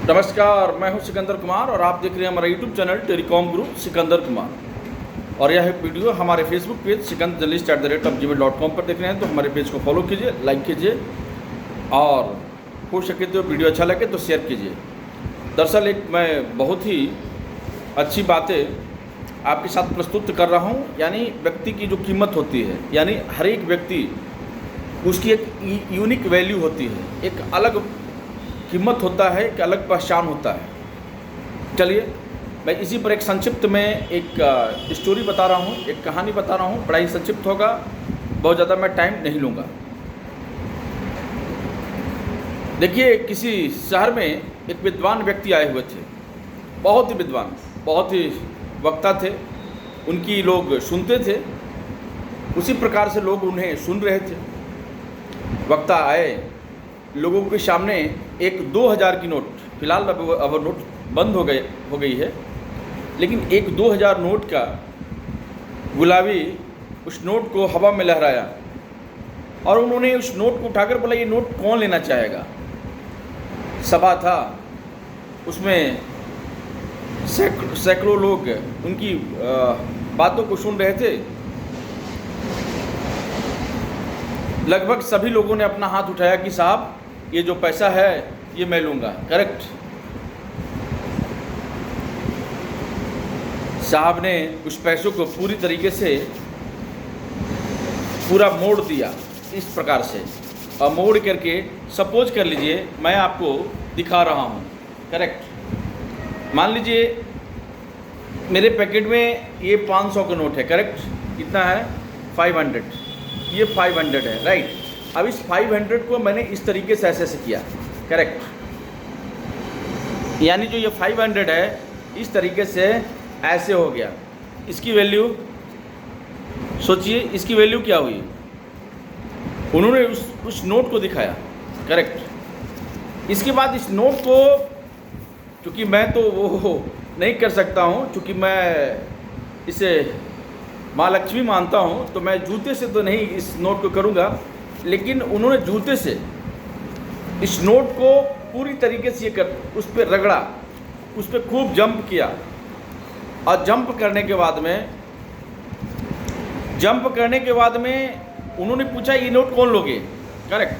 नमस्कार, मैं हूं सिकंदर कुमार और आप देख रहे हैं हमारा यूट्यूब चैनल टेलीकॉम गुरु सिकंदर कुमार। और यह वीडियो हमारे फेसबुक पेज sikandar@gmail.com पर देख रहे हैं तो हमारे पेज को फॉलो कीजिए, लाइक कीजिए और हो सके तो वीडियो अच्छा लगे तो शेयर कीजिए। दरअसल मैं बहुत ही अच्छी बातें आपके साथ प्रस्तुत कर रहा हूं, यानी व्यक्ति की जो कीमत होती है, यानी हर एक व्यक्ति उसकी एक यूनिक वैल्यू होती है, एक अलग कीमत होता है, एक अलग पहचान होता है। चलिए मैं इसी पर एक संक्षिप्त में एक स्टोरी बता रहा हूँ, एक कहानी बता रहा हूँ। बड़ा ही संक्षिप्त होगा, बहुत ज़्यादा मैं टाइम नहीं लूँगा। देखिए, किसी शहर में एक विद्वान व्यक्ति आए हुए थे, बहुत ही विद्वान, बहुत ही वक्ता थे, उनकी लोग सुनते थे, उसी प्रकार से लोग उन्हें सुन रहे थे। वक्ता आए, लोगों के सामने एक 2000 की नोट, फिलहाल अब नोट बंद हो गई है, लेकिन एक 2000 नोट का गुलाबी उस नोट को हवा में लहराया और उन्होंने उस नोट को उठाकर बोला, ये नोट कौन लेना चाहेगा। सभा था, उसमें सैकड़ों लोग उनकी बातों को सुन रहे थे। लगभग सभी लोगों ने अपना हाथ उठाया कि साहब, ये जो पैसा है ये मैं लूँगा। करेक्ट। साहब ने उस पैसों को पूरी तरीके से पूरा मोड़ दिया, इस प्रकार से, और मोड़ करके सपोज कर लीजिए मैं आपको दिखा रहा हूँ। करेक्ट। मान लीजिए मेरे पैकेट में ये 500 का नोट है। करेक्ट। कितना है? 500। ये 500 है। राइट। अब इस 500 को मैंने इस तरीके से ऐसे किया। करेक्ट। यानी जो ये 500 है इस तरीके से ऐसे हो गया। इसकी वैल्यू सोचिए, इसकी वैल्यू क्या हुई। उन्होंने उस नोट को दिखाया। करेक्ट। इसके बाद इस नोट को, चूँकि मैं तो वो नहीं कर सकता हूँ, चूँकि मैं इसे माँ लक्ष्मी मानता हूँ, तो मैं जूते से तो नहीं इस नोट को करूँगा, लेकिन उन्होंने जूते से इस नोट को पूरी तरीके से उस पर रगड़ा, उस पर खूब जंप किया। और जंप करने के बाद में उन्होंने पूछा, ये नोट कौन लोगे। करेक्ट।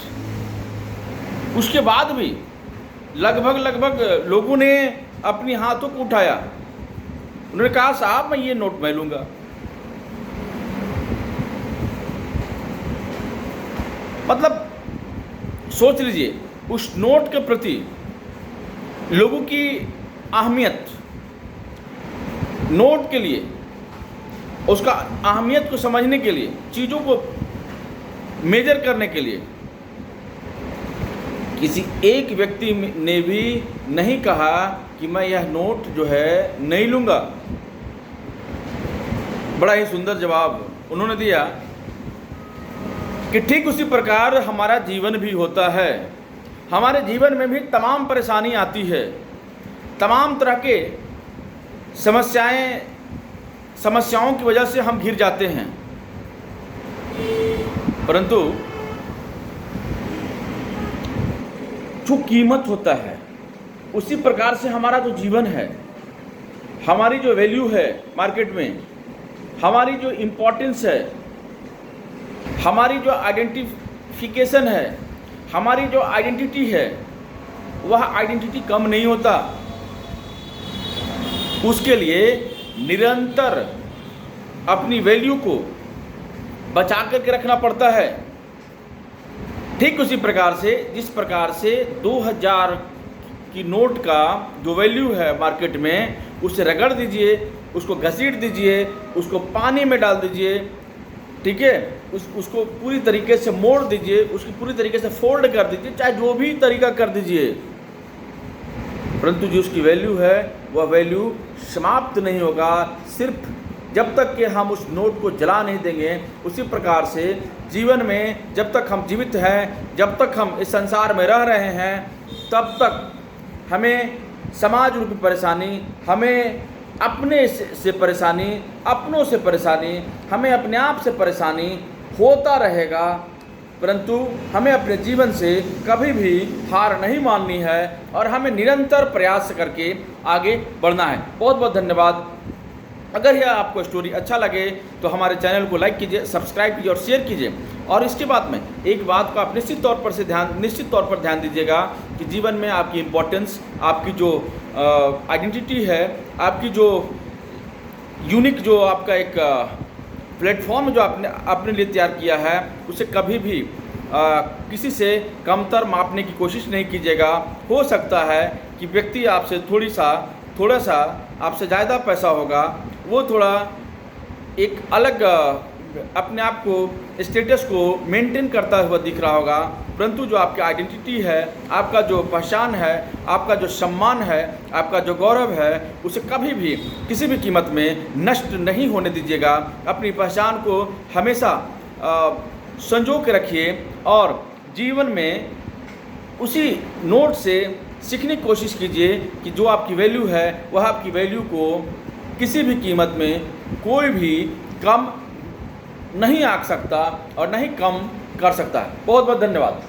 उसके बाद भी लगभग लोगों ने अपनी हाथों को उठाया। उन्होंने कहा, साहब मैं ये नोट मैं लूँगा। मतलब सोच लीजिए, उस नोट के प्रति लोगों की अहमियत, नोट के लिए, उसका अहमियत को समझने के लिए, चीज़ों को मेजर करने के लिए किसी एक व्यक्ति ने भी नहीं कहा कि मैं यह नोट जो है नहीं लूँगा। बड़ा ही सुंदर जवाब उन्होंने दिया कि ठीक उसी प्रकार हमारा जीवन भी होता है। हमारे जीवन में भी तमाम परेशानी आती है, तमाम तरह के समस्याओं की वजह से हम घिर जाते हैं, परंतु जो कीमत होता है उसी प्रकार से हमारा जो जीवन है, हमारी जो वैल्यू है मार्केट में, हमारी जो इम्पोर्टेंस है, हमारी जो आइडेंटिफिकेशन है, हमारी जो आइडेंटिटी है, वह आइडेंटिटी कम नहीं होता। उसके लिए निरंतर अपनी वैल्यू को बचा करके रखना पड़ता है। ठीक उसी प्रकार से जिस प्रकार से 2000 की नोट का जो वैल्यू है मार्केट में, उसे रगड़ दीजिए, उसको घसीट दीजिए, उसको पानी में डाल दीजिए, ठीक है, उसको पूरी तरीके से मोड़ दीजिए, उसकी पूरी तरीके से फोल्ड कर दीजिए, चाहे जो भी तरीका कर दीजिए, परंतु जो उसकी वैल्यू है वह वैल्यू समाप्त नहीं होगा, सिर्फ जब तक कि हम उस नोट को जला नहीं देंगे। उसी प्रकार से जीवन में जब तक हम जीवित हैं, जब तक हम इस संसार में रह रहे हैं, तब तक हमें समाज रूपी परेशानी, हमें अपने से परेशानी, अपनों से परेशानी, हमें अपने आप से परेशानी होता रहेगा। परंतु हमें अपने जीवन से कभी भी हार नहीं माननी है और हमें निरंतर प्रयास करके आगे बढ़ना है। बहुत बहुत धन्यवाद। अगर यह आपको स्टोरी अच्छा लगे तो हमारे चैनल को लाइक कीजिए, सब्सक्राइब कीजिए और शेयर कीजिए। और इसके बाद में एक बात का आप निश्चित तौर पर ध्यान दीजिएगा कि जीवन में आपकी इम्पोर्टेंस, आपकी जो आइडेंटिटी है, आपकी जो यूनिक जो आपका एक प्लेटफॉर्म जो आपने अपने लिए तैयार किया है, उसे कभी भी किसी से कमतर मापने की कोशिश नहीं कीजिएगा। हो सकता है कि व्यक्ति आपसे थोड़ा सा आपसे ज़्यादा पैसा होगा, वो थोड़ा एक अलग अपने आप को स्टेटस को मेंटेन करता हुआ दिख रहा होगा, परंतु जो आपकी आइडेंटिटी है, आपका जो पहचान है, आपका जो सम्मान है, आपका जो गौरव है, उसे कभी भी किसी भी कीमत में नष्ट नहीं होने दीजिएगा। अपनी पहचान को हमेशा संजो के रखिए और जीवन में उसी नोट से सीखने की कोशिश कीजिए कि जो आपकी वैल्यू है वह आपकी वैल्यू को किसी भी कीमत में कोई भी कम नहीं आंक सकता और नहीं कम कर सकता है। बहुत बहुत धन्यवाद।